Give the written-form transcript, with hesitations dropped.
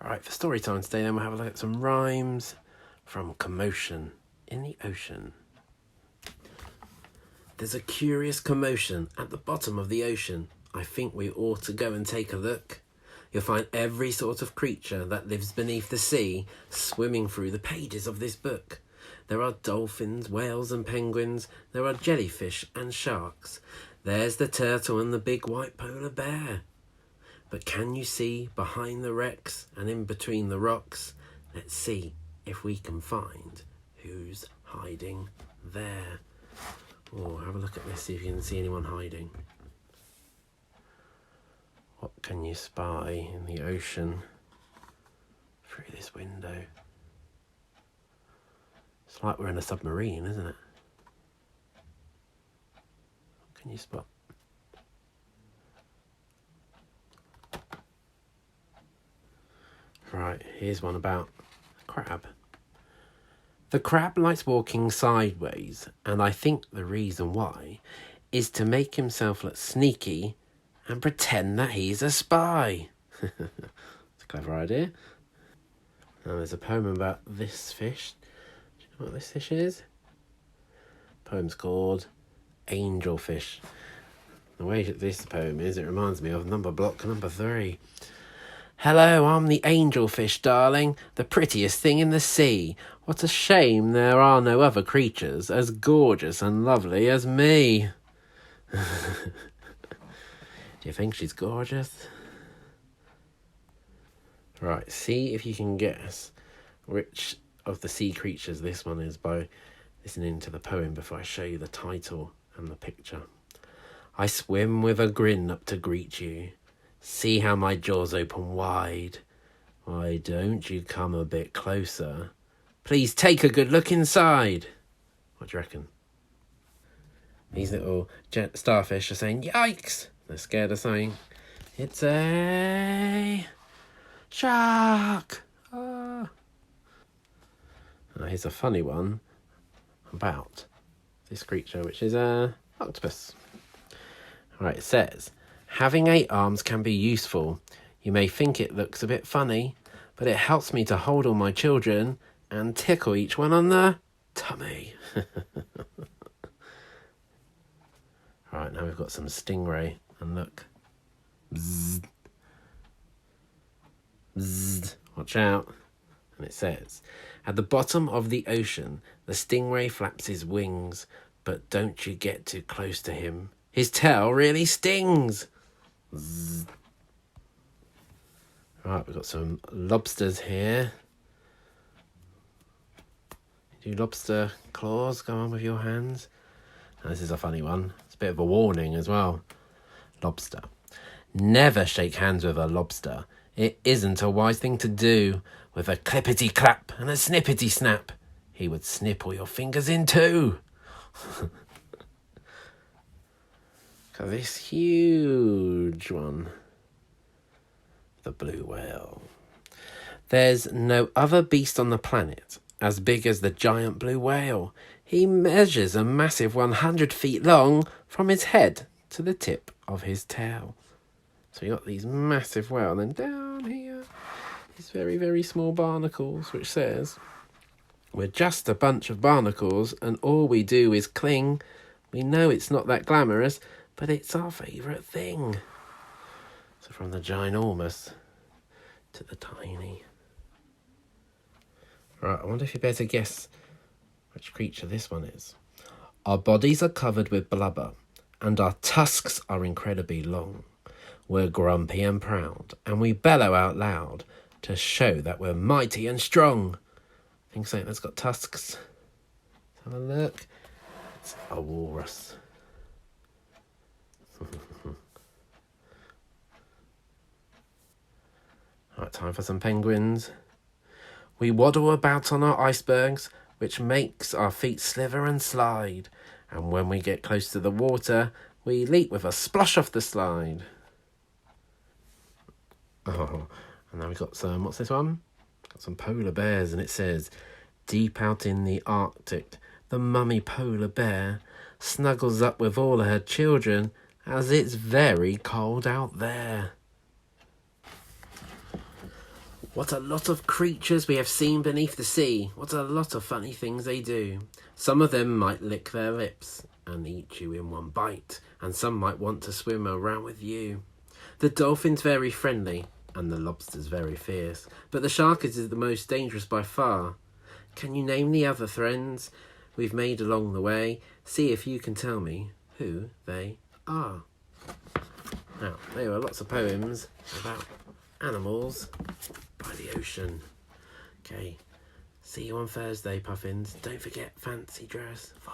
Alright, for story time today, then we'll have a look at some rhymes from Commotion in the Ocean. There's a curious commotion at the bottom of the ocean. I think we ought to go and take a look. You'll find every sort of creature that lives beneath the sea swimming through the pages of this book. There are dolphins, whales and penguins. There are jellyfish and sharks. There's the turtle and the big white polar bear. But can you see behind the wrecks and in between the rocks? Let's see if we can find who's hiding there. Oh, have a look at this, see if you can see anyone hiding. What can you spy in the ocean through this window? It's like we're in a submarine, isn't it? What can you spot? Right, here's one about a crab. The crab likes walking sideways, and I think the reason why is to make himself look sneaky and pretend that he's a spy. It's a clever idea. Now there's a poem about this fish. Do you know what this fish is? The poem's called Angelfish. The way that this poem is, it reminds me of block number 3. Hello, I'm the angelfish, darling, the prettiest thing in the sea. What a shame there are no other creatures as gorgeous and lovely as me. Do you think she's gorgeous? Right, see if you can guess which of the sea creatures this one is by listening to the poem before I show you the title and the picture. I swim with a grin up to greet you. See how my jaws open wide. Why don't you come a bit closer? Please take a good look inside. What do you reckon? These little starfish are saying, yikes! They're scared of saying, it's a shark! Ah. Now here's a funny one about this creature, which is a octopus. Right, it says, having 8 arms can be useful. You may think it looks a bit funny, but it helps me to hold all my children and tickle each one on the tummy. Right, now we've got some stingray, and look. Bzzz. Bzzz. Watch out. And it says, at the bottom of the ocean, the stingray flaps his wings, but don't you get too close to him. His tail really stings. Zzz. Right, we've got some lobsters here. Do lobster claws go on with your hands? And this is a funny one. It's a bit of a warning as well. Lobster. Never shake hands with a lobster. It isn't a wise thing to do. With a clippity clap and a snippety snap, he would snip all your fingers in two. Got this huge one. The blue whale. There's no other beast on the planet as big as the giant blue whale. He measures a massive 100 feet long from his head to the tip of his tail. So you got these massive whale, and then down here, these very, very small barnacles, which says, we're just a bunch of barnacles, and all we do is cling. We know it's not that glamorous, but it's our favourite thing. So from the ginormous to the tiny. Right, I wonder if you better guess which creature this one is. Our bodies are covered with blubber, and our tusks are incredibly long. We're grumpy and proud, and we bellow out loud to show that we're mighty and strong. Think something that's got tusks. Let's have a look. It's a walrus. Right, time for some penguins. We waddle about on our icebergs, which makes our feet slither and slide. And when we get close to the water, we leap with a splosh off the slide. Oh, and now we've got some, what's this one? Got some polar bears, and it says, deep out in the Arctic, the mummy polar bear snuggles up with all her children as it's very cold out there. What a lot of creatures we have seen beneath the sea. What a lot of funny things they do. Some of them might lick their lips and eat you in one bite, and some might want to swim around with you. The dolphin's very friendly, and the lobster's very fierce, but the shark is the most dangerous by far. Can you name the other friends we've made along the way? See if you can tell me who they are. Now, there are lots of poems about animals by the ocean. Okay, see you on Thursday, Puffins. Don't forget fancy dress for